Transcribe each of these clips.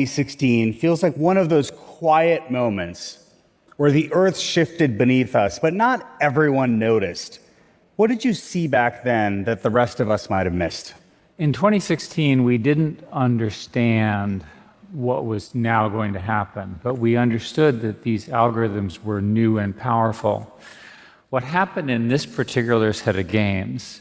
2016 feels like one of those quiet moments where the earth shifted beneath us, but not everyone noticed. What did you see back then that the rest of us might have missed? In 2016, we didn't understand what was now going to happen, but we understood that these algorithms were new and powerful. What happened in this particular set of games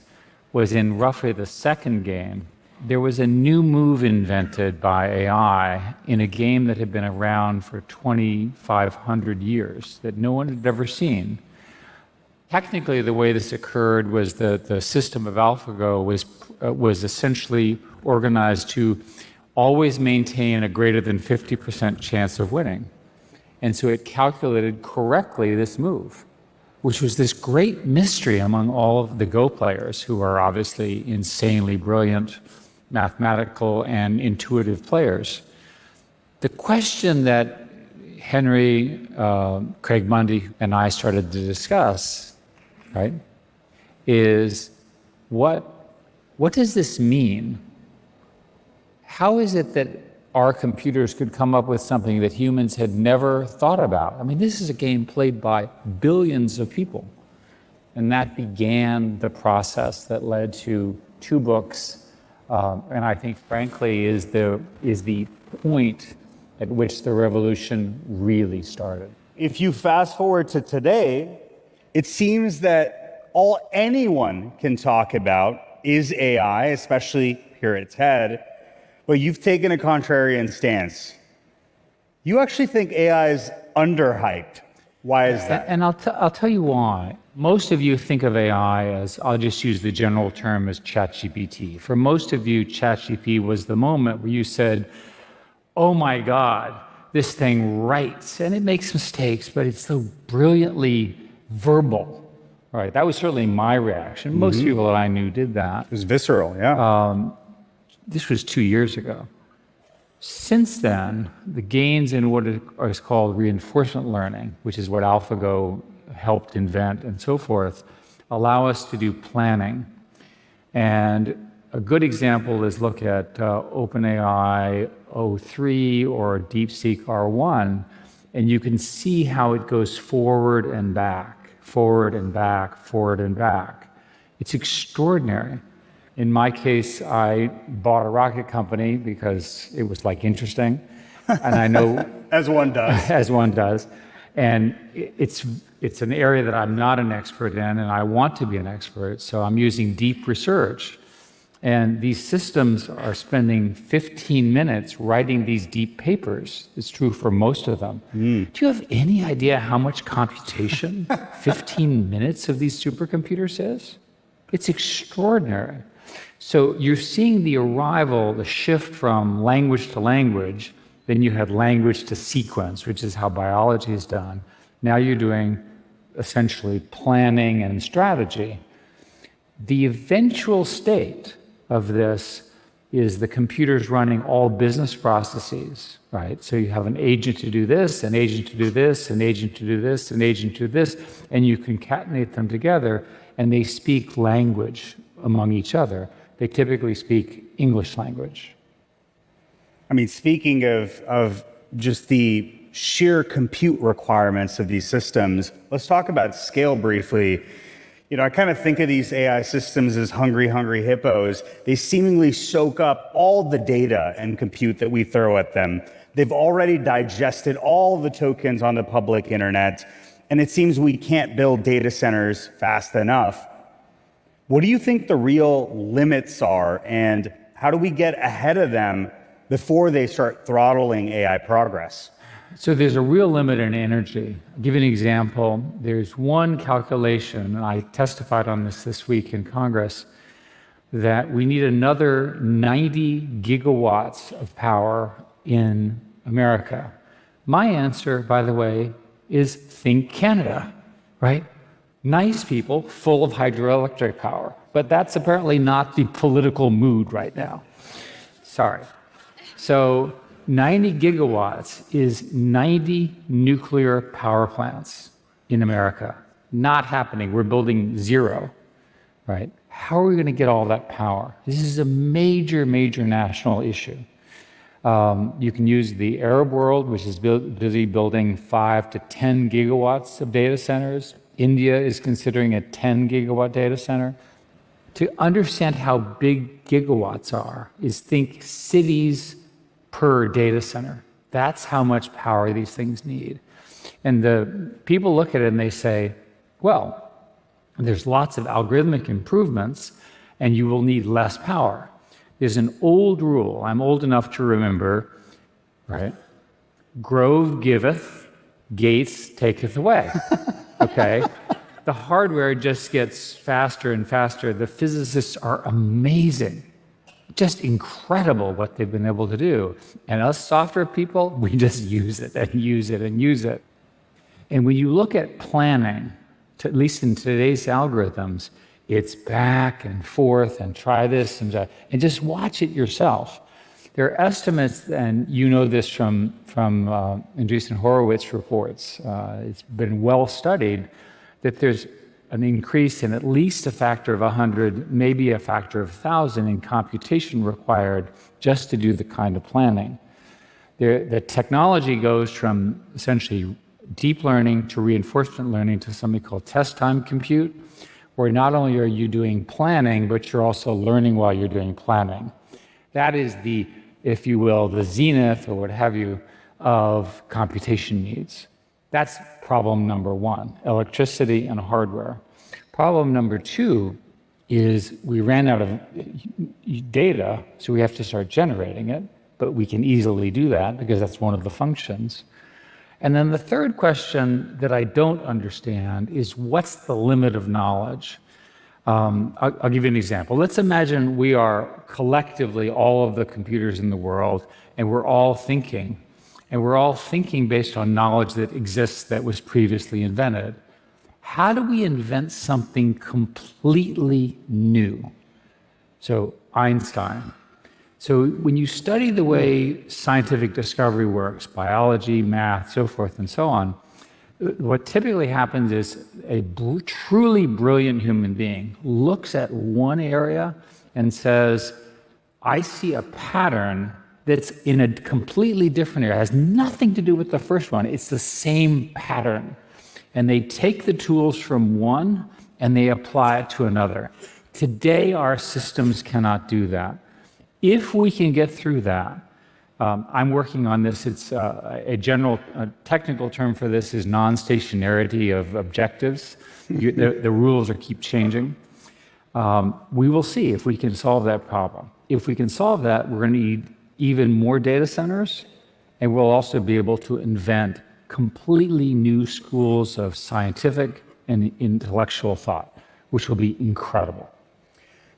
was in roughly the second game, there was a new move invented by AI in a game that had been around for 2,500 years that no one had ever seen. Technically, the way this occurred was that the system of AlphaGo was essentially organized to always maintain a greater than 50% chance of winning. And so it calculated correctly this move, which was this great mystery among all of the Go players, who are obviously insanely brilliant, mathematical and intuitive players. The question that Henry, Craig Mundy, and I started to discuss, right, is what does this mean? How is it that our computers could come up with something that humans had never thought about? I mean, this is a game played by billions of people. And that began the process that led to 2 books, and I think, frankly, is the point at which the revolution really started. If you fast forward to today, it seems that all anyone can talk about is AI, especially here at TED, but you've taken a contrarian stance. You actually think AI is underhyped. Why is that? And I'll tell you why. Most of you think of AI as, I'll just use the general term as ChatGPT. For most of you, ChatGPT was the moment where you said, oh my God, this thing writes, and it makes mistakes, but it's so brilliantly verbal. Right, that was certainly my reaction. Most people that I knew did that. It was visceral, yeah. This was 2 years ago. Since then, the gains in what is called reinforcement learning, which is what AlphaGo helped invent and so forth, allow us to do planning. And a good example is look at OpenAI O3 or DeepSeek R1, and you can see how it goes forward and back, forward and back, forward and back. It's extraordinary. In my case, I bought a rocket company because it was like interesting, and I know as one does. As one does, and it's an area that I'm not an expert in, and I want to be an expert. So I'm using deep research, and these systems are spending 15 minutes writing these deep papers. It's true for most of them. Do you have any idea how much computation 15 minutes of these supercomputers is? It's extraordinary. So you're seeing the arrival, the shift from language to language. Then you had language to sequence, which is how biology is done. Now you're doing essentially planning and strategy. The eventual state of this is the computers running all business processes, right? So you have an agent to do this, an agent to do this, an agent to do this, an agent to do this, and you concatenate them together, and they speak language among each other. They typically speak English language. I mean, speaking of just the sheer compute requirements of these systems, let's talk about scale briefly. You know, I kind of think of these AI systems as hungry hippos. They seemingly soak up all the data and compute that we throw at them. They've already digested all the tokens on the public internet, and it seems we can't build data centers fast enough. What do you think the real limits are, and how do we get ahead of them before they start throttling AI progress? So there's a real limit in energy. I'll give you an example. There's one calculation, and I testified on this week in Congress, that we need another 90 gigawatts of power in America. My answer, by the way, is think Canada, right? Nice people full of hydroelectric power, but that's apparently not the political mood right now. Sorry. So 90 gigawatts is 90 nuclear power plants in America. Not happening. We're building 0, right? How are we going to get all that power? This is a major national issue. You can use the Arab world, which is busy building 5 to 10 gigawatts of data centers. India is considering a 10 gigawatt data center. To understand how big gigawatts are is think cities per data center. That's how much power these things need. And the people look at it and they say, well, there's lots of algorithmic improvements and you will need less power. There's an old rule, I'm old enough to remember, right? Grove giveth, Gates taketh away, okay? The hardware just gets faster and faster. The physicists are amazing. Just incredible what they've been able to do. And us software people, we just use it and use it and use it. And when you look at planning, at least in today's algorithms, it's back and forth and try this and just watch it yourself. There are estimates, and you know this from Andreessen Horowitz reports, it's been well studied, that there's an increase in at least a factor of 100, maybe a factor of 1,000 in computation required just to do the kind of planning. The technology goes from essentially deep learning to reinforcement learning to something called test time compute, where not only are you doing planning, but you're also learning while you're doing planning. That is the, if you will, the zenith or what have you of computation needs. That's problem number one, electricity and hardware. Problem number two is we ran out of data, so we have to start generating it, but we can easily do that because that's one of the functions. And then the third question that I don't understand is what's the limit of knowledge? I'll give you an example. Let's imagine we are collectively all of the computers in the world, and we're all thinking. And we're all thinking based on knowledge that exists that was previously invented. How do we invent something completely new? So Einstein. So when you study the way scientific discovery works, biology, math, so forth and so on, what typically happens is a truly brilliant human being looks at one area and says, I see a pattern that's in a completely different area. It has nothing to do with the first one. It's the same pattern. And they take the tools from one and they apply it to another. Today, our systems cannot do that. If we can get through that, I'm working on this. It's a general technical term for this is non-stationarity of objectives. The rules keep changing. We will see if we can solve that problem. If we can solve that, we're going to need even more data centers, and we'll also be able to invent completely new schools of scientific and intellectual thought, which will be incredible.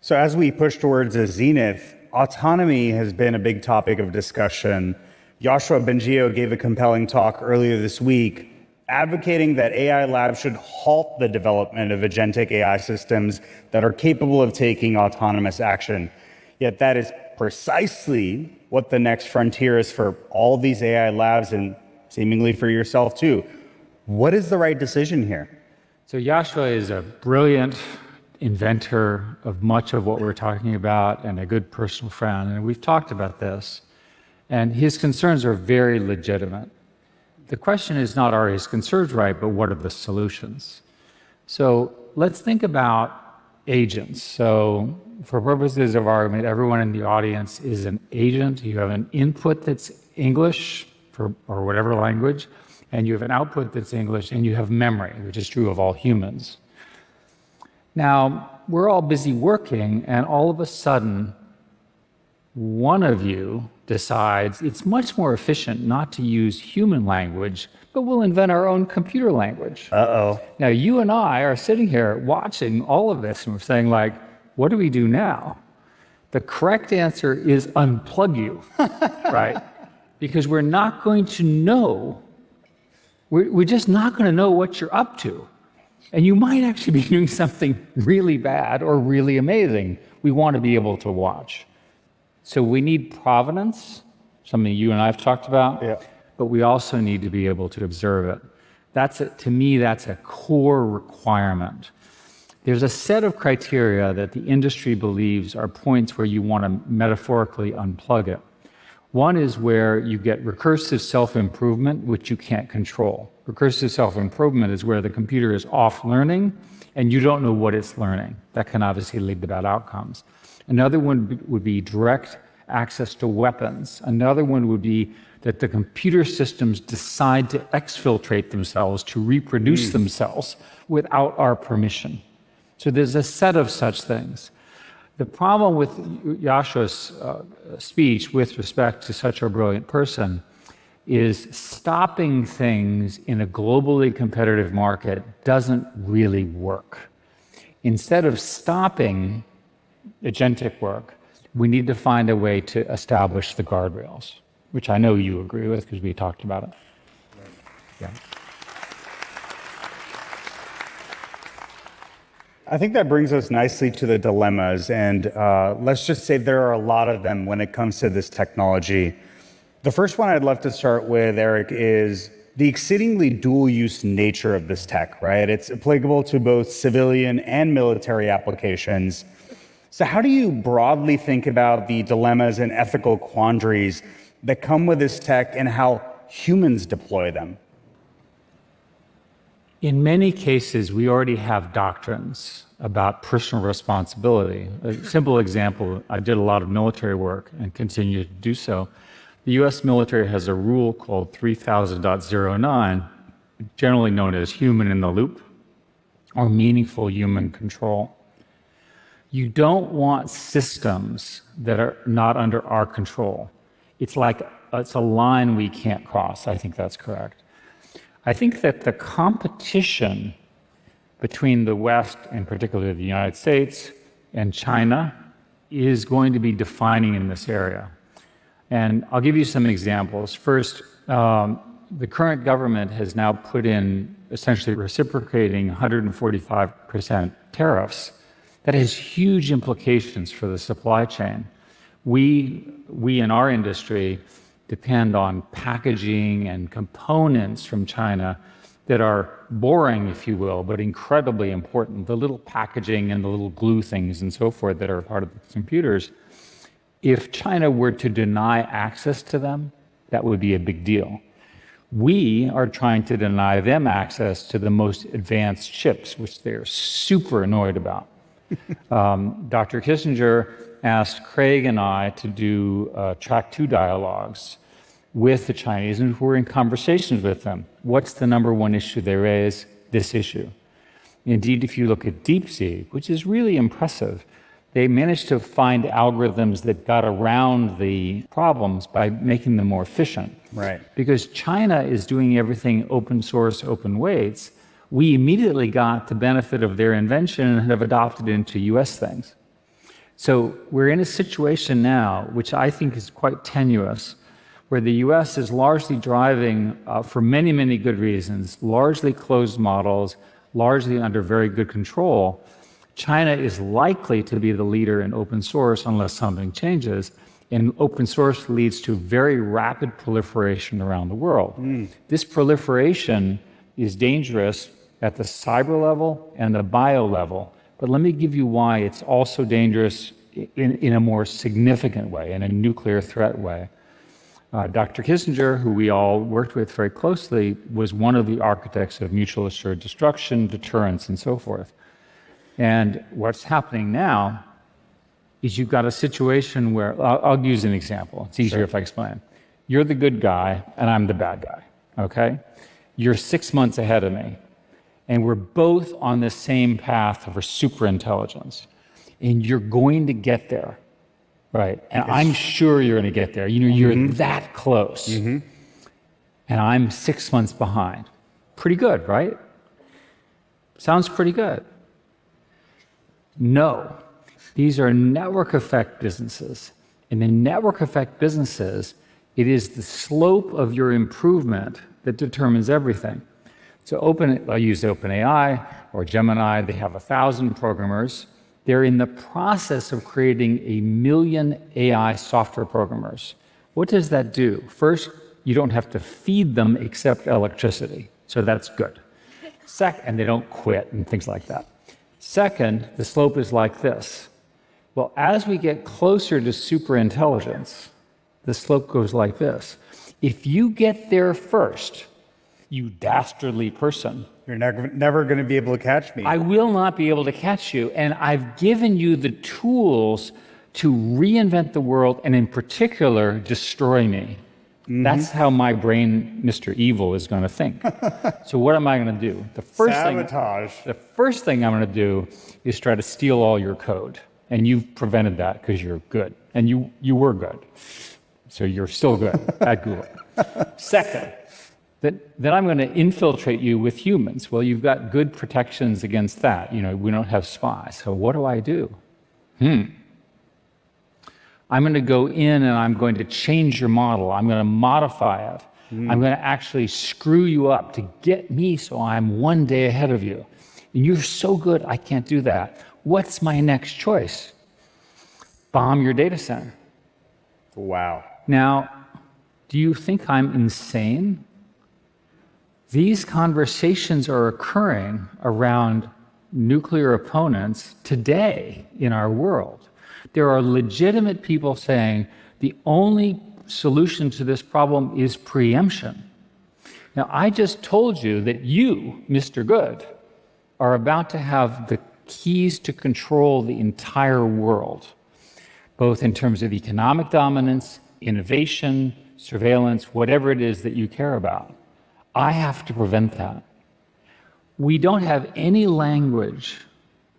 So as we push towards a zenith, autonomy has been a big topic of discussion. Yoshua Bengio gave a compelling talk earlier this week advocating that AI labs should halt the development of agentic AI systems that are capable of taking autonomous action. Yet that is precisely what the next frontier is for all these AI labs and seemingly for yourself too. What is the right decision here? So Yoshua is a brilliant inventor of much of what we're talking about and a good personal friend, and we've talked about this. And his concerns are very legitimate. The question is not are his concerns right, but what are the solutions? So let's think about agents. So for purposes of argument, everyone in the audience is an agent. You have an input that's English or whatever language, and you have an output that's English, and you have memory, which is true of all humans. Now, we're all busy working, and all of a sudden, one of you decides it's much more efficient not to use human language, but we'll invent our own computer language. Uh-oh. Now, you and I are sitting here watching all of this, and we're saying, like, what do we do now? The correct answer is unplug you, right? Because we're not going to know, we're just not going to know what you're up to. And you might actually be doing something really bad or really amazing. We want to be able to watch. So we need provenance, something you and I have talked about, but we also need to be able to observe it. To me, that's a core requirement. There's a set of criteria that the industry believes are points where you want to metaphorically unplug it. One is where you get recursive self-improvement, which you can't control. Recursive self-improvement is where the computer is off learning and you don't know what it's learning. That can obviously lead to bad outcomes. Another one would be direct access to weapons. Another one would be that the computer systems decide to exfiltrate themselves, to reproduce themselves without our permission. So there's a set of such things. The problem with Yasha's speech with respect to such a brilliant person is stopping things in a globally competitive market doesn't really work. Instead of stopping agentic work, we need to find a way to establish the guardrails, which I know you agree with because we talked about it. Yeah. I think that brings us nicely to the dilemmas, and let's just say there are a lot of them when it comes to this technology. The first one I'd love to start with, Eric, is the exceedingly dual-use nature of this tech, right? It's applicable to both civilian and military applications. So how do you broadly think about the dilemmas and ethical quandaries that come with this tech and how humans deploy them? In many cases, we already have doctrines about personal responsibility. A simple example, I did a lot of military work and continue to do so. The US military has a rule called 3000.09, generally known as human in the loop or meaningful human control. You don't want systems that are not under our control. It's like it's a line we can't cross. I think that's correct. I think that the competition between the West, and particularly the United States, and China is going to be defining in this area. And I'll give you some examples. First, the current government has now put in essentially reciprocating 145% tariffs. That has huge implications for the supply chain. We in our industry depend on packaging and components from China that are boring, if you will, but incredibly important. The little packaging and the little glue things and so forth that are part of the computers. If China were to deny access to them, that would be a big deal. We are trying to deny them access to the most advanced chips, which they're super annoyed about. Dr. Kissinger asked Craig and I to do track 2 dialogues with the Chinese, and we're in conversations with them. What's the number one issue they raise? This issue. Indeed, if you look at DeepSeek, which is really impressive, they managed to find algorithms that got around the problems by making them more efficient. Right. Because China is doing everything open source, open weights, we immediately got the benefit of their invention and have adopted it into US things. So we're in a situation now, which I think is quite tenuous, where the US is largely driving, for many, many good reasons, largely closed models, largely under very good control. China is likely to be the leader in open source unless something changes, and open source leads to very rapid proliferation around the world. This proliferation is dangerous at the cyber level and the bio level, but let me give you why it's also dangerous in a more significant way, in a nuclear threat way. Dr. Kissinger, who we all worked with very closely, was one of the architects of mutual assured destruction, deterrence, and so forth. And what's happening now is you've got a situation where, I'll use an example. It's easier if I explain. You're the good guy, and I'm the bad guy, okay? You're 6 months ahead of me, and we're both on the same path for superintelligence, and you're going to get there. Right, and I'm sure you're going to get there. You know, you're that close. And I'm 6 months behind. Pretty good, right? Sounds pretty good. No, these are network effect businesses. And in network effect businesses, it is the slope of your improvement that determines everything. So I use OpenAI or Gemini. They have 1,000 programmers. They're in the process of creating 1 million AI software programmers. What does that do? First, you don't have to feed them except electricity, so that's good. And they don't quit and things like that. Second, the slope is like this. Well, as we get closer to superintelligence, The slope goes like this. If you get there first, you dastardly person, You're never going to be able to catch me. I will not be able to catch you. And I've given you the tools to reinvent the world and, in particular, destroy me. That's how my brain, Mr. Evil, is going to think. So what am I going to do? Sabotage. The first thing I'm going to do is try to steal all your code. And you've prevented that because you're good. And you were good. So you're still good at Google. Second, that I'm going to infiltrate you with humans. Well, you've got good protections against that. You know, we don't have spies. So what do? I'm going to go in and I'm going to change your model. I'm going to modify it. I'm going to actually screw you up to get me so I'm one day ahead of you. And you're so good, I can't do that. What's my next choice? Bomb your data center. Wow. Now, do you think I'm insane? These conversations are occurring around nuclear opponents today in our world. There are legitimate people saying the only solution to this problem is preemption. Now, I just told you that you, Mr. Good, are about to have the keys to control the entire world, both in terms of economic dominance, innovation, surveillance, whatever it is that you care about. I have to prevent that. We don't have any language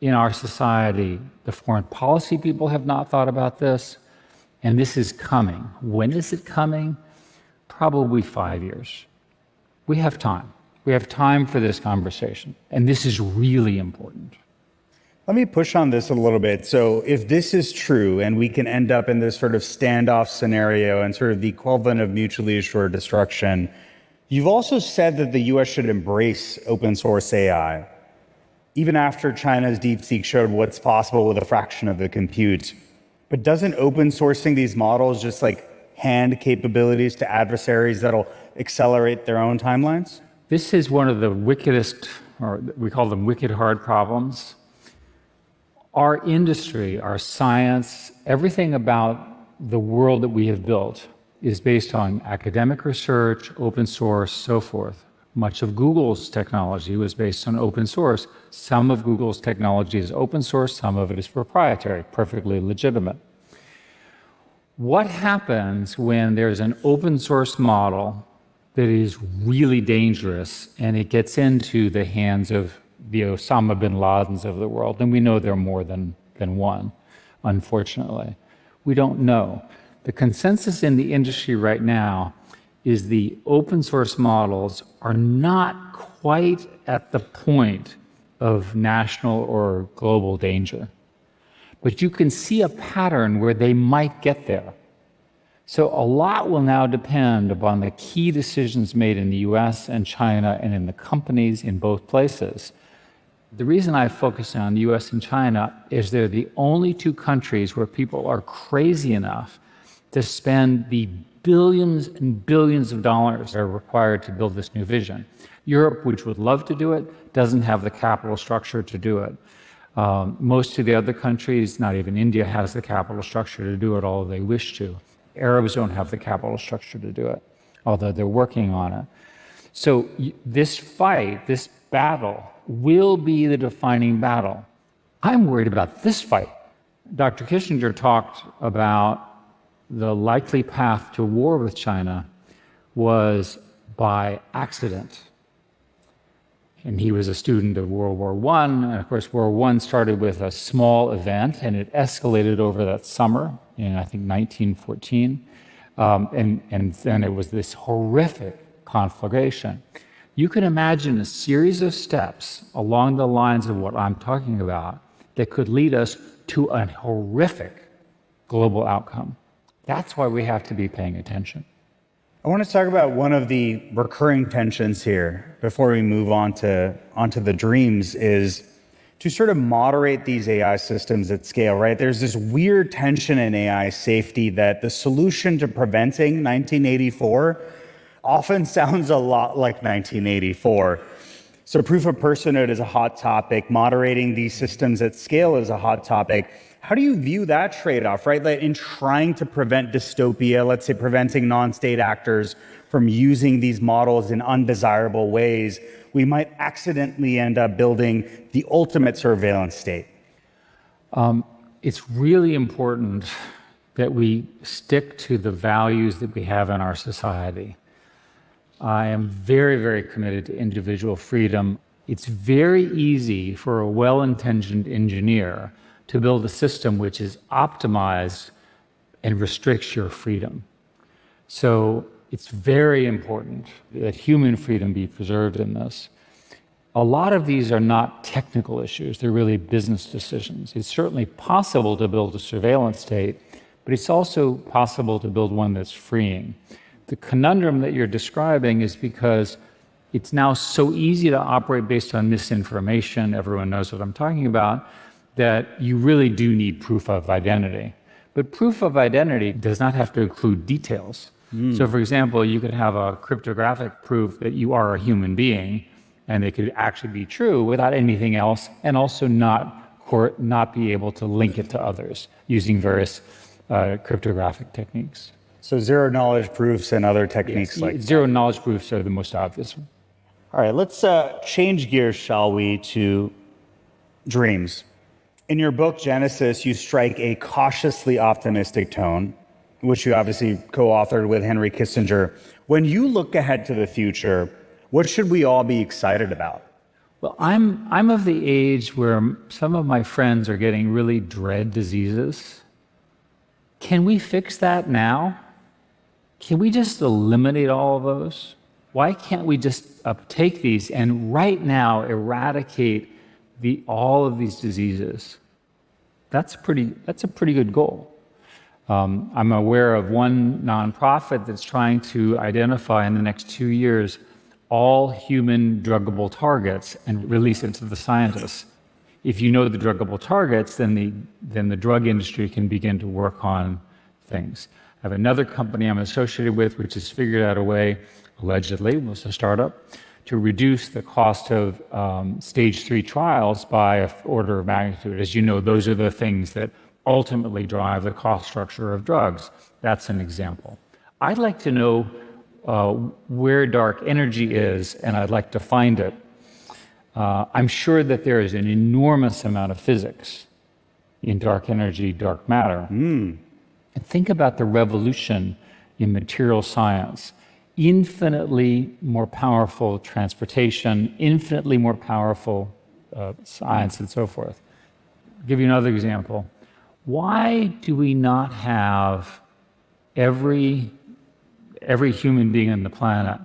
in our society. The foreign policy people have not thought about this, and this is coming. When is it coming? Probably 5 years. We have time. We have time for this conversation, and this is really important. Let me push on this a little bit. So if this is true and we can end up in this sort of standoff scenario and sort of the equivalent of mutually assured destruction, you've also said that the US should embrace open source AI, even after China's DeepSeek showed what's possible with a fraction of the compute. But doesn't open sourcing these models just like hand capabilities to adversaries that'll accelerate their own timelines? This is one of the wickedest, or we call them wicked hard problems. Our industry, our science, everything about the world that we have built is based on academic research, open source, so forth. Much of Google's technology was based on open source. Some of Google's technology is open source, some of it is proprietary, perfectly legitimate. What happens when there's an open source model that is really dangerous and it gets into the hands of the Osama bin Ladens of the world? And we know there are more than one, unfortunately. We don't know. The consensus in the industry right now is the open source models are not quite at the point of national or global danger. But you can see a pattern where they might get there. So a lot will now depend upon the key decisions made in the US and China and in the companies in both places. The reason I focus on the US and China is they're the only two countries where people are crazy enough to spend the billions and billions of dollars that are required to build this new vision. Europe, which would love to do it, doesn't have the capital structure to do it. Most of the other countries, not even India, has the capital structure to do it, although they wish to. Arabs don't have the capital structure to do it, although they're working on it. So this fight, this battle, will be the defining battle. I'm worried about this fight. Dr. Kissinger talked about the likely path to war with China was by accident. And he was a student of World War I, and of course World War I started with a small event, and it escalated over that summer in, I think, 1914. And then it was this horrific conflagration. You can imagine a series of steps along the lines of what I'm talking about that could lead us to a horrific global outcome. That's why we have to be paying attention. I want to talk about one of the recurring tensions here before we move onto the dreams is to sort of moderate these AI systems at scale, right? There's this weird tension in AI safety that the solution to preventing 1984 often sounds a lot like 1984. So proof of personhood is a hot topic. Moderating these systems at scale is a hot topic. How do you view that trade-off, right? Like in trying to prevent dystopia, let's say preventing non-state actors from using these models in undesirable ways, we might accidentally end up building the ultimate surveillance state. It's really important that we stick to the values that we have in our society. I am very, very committed to individual freedom. It's very easy for a well-intentioned engineer to build a system which is optimized and restricts your freedom. So it's very important that human freedom be preserved in this. A lot of these are not technical issues, they're really business decisions. It's certainly possible to build a surveillance state, but it's also possible to build one that's freeing. The conundrum that you're describing is because it's now so easy to operate based on misinformation, everyone knows what I'm talking about, that you really do need proof of identity. But proof of identity does not have to include details. So for example, you could have a cryptographic proof that you are a human being, and it could actually be true without anything else, and also not be able to link it to others using various cryptographic techniques. So zero knowledge proofs and other techniques like that. Zero knowledge proofs are the most obvious one. All right, let's change gears, shall we, to dreams. In your book, Genesis, you strike a cautiously optimistic tone, which you obviously co-authored with Henry Kissinger. When you look ahead to the future, what should we all be excited about? Well, I'm of the age where some of my friends are getting really dread diseases. Can we fix that now? Can we just eliminate all of those? Why can't we just take these and right now eradicate all of these diseases? That's a pretty good goal. I'm aware of one nonprofit that's trying to identify in the next 2 years all human druggable targets and release it to the scientists. If you know the druggable targets, then the drug industry can begin to work on things. I have another company I'm associated with which has figured out a way, allegedly, it was a startup, to reduce the cost of stage 3 trials by an order of magnitude. As you know, those are the things that ultimately drive the cost structure of drugs. That's an example. I'd like to know where dark energy is, and I'd like to find it. I'm sure that there is an enormous amount of physics in dark energy, dark matter. And think about the revolution in material science. Infinitely more powerful transportation, infinitely more powerful science, and so forth. I'll give you another example. Why do we not have every human being on the planet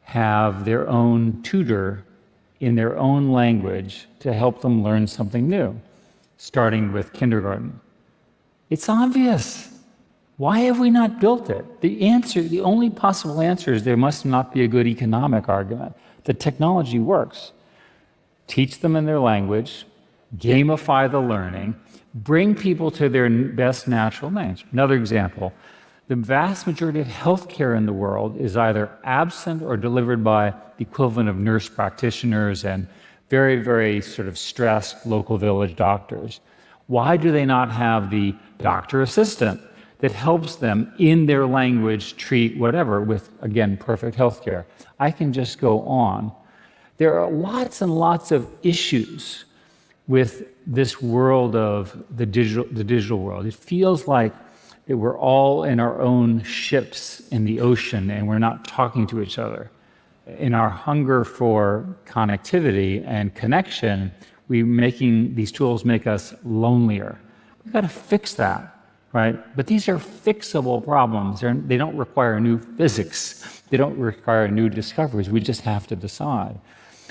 have their own tutor in their own language to help them learn something new, starting with kindergarten? It's obvious. Why have we not built it? The only possible answer is there must not be a good economic argument. The technology works. Teach them in their language, gamify the learning, bring people to their best natural names. Another example, the vast majority of healthcare in the world is either absent or delivered by the equivalent of nurse practitioners and very, very sort of stressed local village doctors. Why do they not have the doctor assistant that helps them in their language treat whatever with, again, perfect healthcare? I can just go on. There are lots and lots of issues with this world of the digital world. It feels like that we're all in our own ships in the ocean and we're not talking to each other. In our hunger for connectivity and connection, these tools make us lonelier. We've got to fix that. Right? But these are fixable problems. They don't require new physics. They don't require new discoveries. We just have to decide.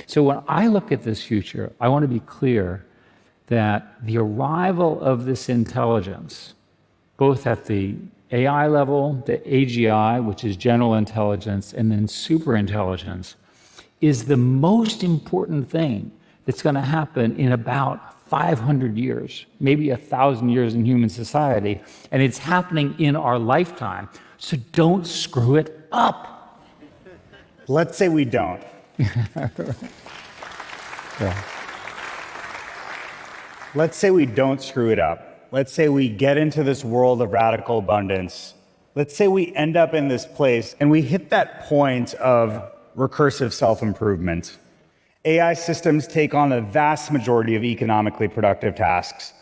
So when I look at this future, I want to be clear that the arrival of this intelligence, both at the AI level, the AGI, which is general intelligence, and then superintelligence, is the most important thing that's going to happen in about 500 years, maybe 1,000 years in human society, and it's happening in our lifetime. So don't screw it up. Let's say we don't. Yeah. Let's say we don't screw it up. let's say we get into this world of radical abundance. Let's say we end up in this place and we hit that point of recursive self-improvement. AI systems take on a vast majority of economically productive tasks.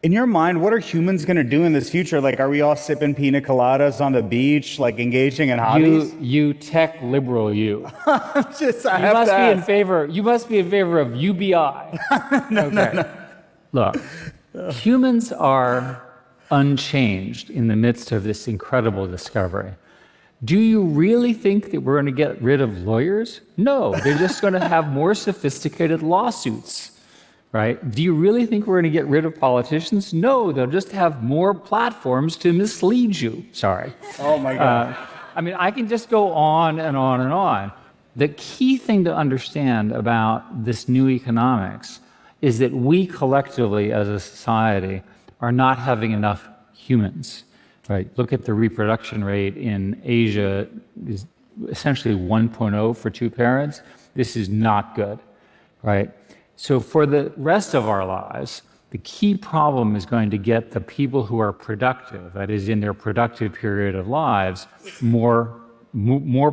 In your mind, what are humans going to do in this future? Like, are we all sipping pina coladas on the beach, like engaging in hobbies? You tech liberal, you. You must be in favor of UBI. No. Look, humans are unchanged in the midst of this incredible discovery. Do you really think that we're going to get rid of lawyers? No, they're just going to have more sophisticated lawsuits. Right? Do you really think we're going to get rid of politicians? No, they'll just have more platforms to mislead you. Sorry. Oh my God. I can just go on and on and on. The key thing to understand about this new economics is that we collectively as a society are not having enough humans. Right? Look at the reproduction rate in Asia is essentially 1.0 for two parents. This is not good. Right? So for the rest of our lives, the key problem is going to get the people who are productive, that is in their productive period of lives, more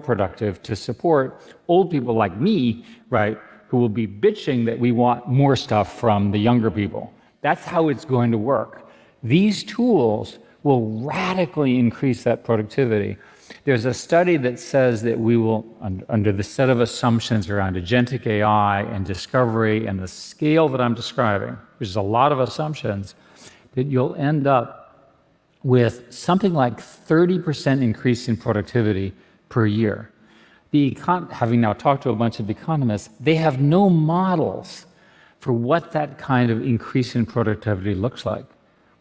productive to support old people like me, right, who will be bitching that we want more stuff from the younger people. That's how it's going to work. These tools will radically increase that productivity. There's a study that says that we will, under the set of assumptions around agentic AI and discovery and the scale that I'm describing, which is a lot of assumptions, that you'll end up with something like 30% increase in productivity per year. Having now talked to a bunch of economists, they have no models for what that kind of increase in productivity looks like.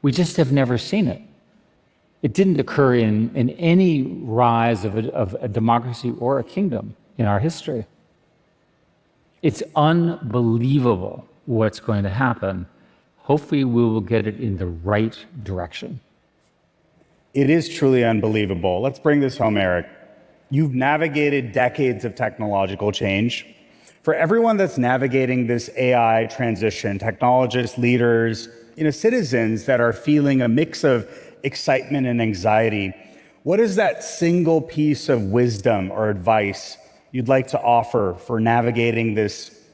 We just have never seen it. It didn't occur in any rise of a democracy or a kingdom in our history. It's unbelievable what's going to happen. Hopefully we will get it in the right direction. It is truly unbelievable. Let's bring this home, Eric. You've navigated decades of technological change. For everyone that's navigating this AI transition, technologists, leaders, citizens that are feeling a mix of excitement and anxiety, what is that single piece of wisdom or advice you'd like to offer for navigating this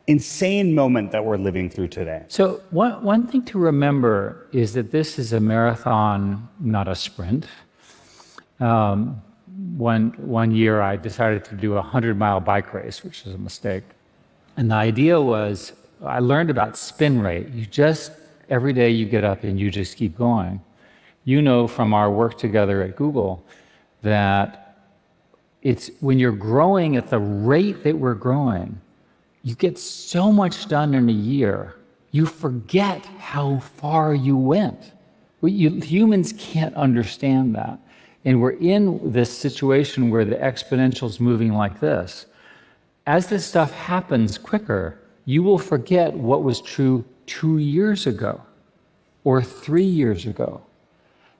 insane moment that we're living through today? So one thing to remember is that this is a marathon, not a sprint. One year I decided to do a 100-mile bike race, which is a mistake. And the idea was, I learned about spin rate. Every day you get up and you just keep going. You know from our work together at Google that it's when you're growing at the rate that we're growing, you get so much done in a year, you forget how far you went. Humans can't understand that. And we're in this situation where the exponential's moving like this. As this stuff happens quicker, you will forget what was true 2 years ago or 3 years ago.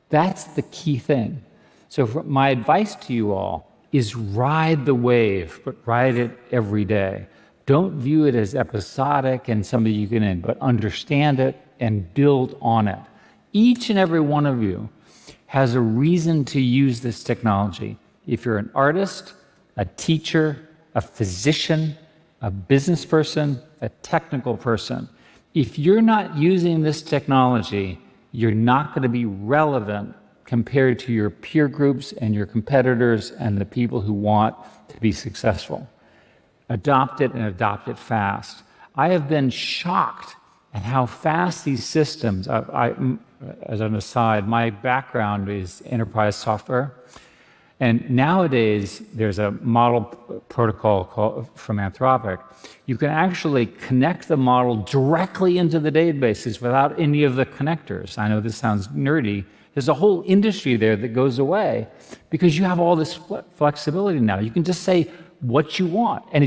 That's the key thing. So my advice to you all is ride the wave, but ride it every day. Don't view it as episodic and something you can end, but understand it and build on it. Each and every one of you has a reason to use this technology. If you're an artist, a teacher, a physician, a business person, a technical person, if you're not using this technology, you're not going to be relevant compared to your peer groups and your competitors and the people who want to be successful. Adopt it and adopt it fast. I have been shocked at how fast these systems, as an aside, my background is enterprise software. And nowadays, there's a model protocol from Anthropic. You can actually connect the model directly into the databases without any of the connectors. I know this sounds nerdy. There's a whole industry there that goes away because you have all this flexibility now. You can just say what you want, and it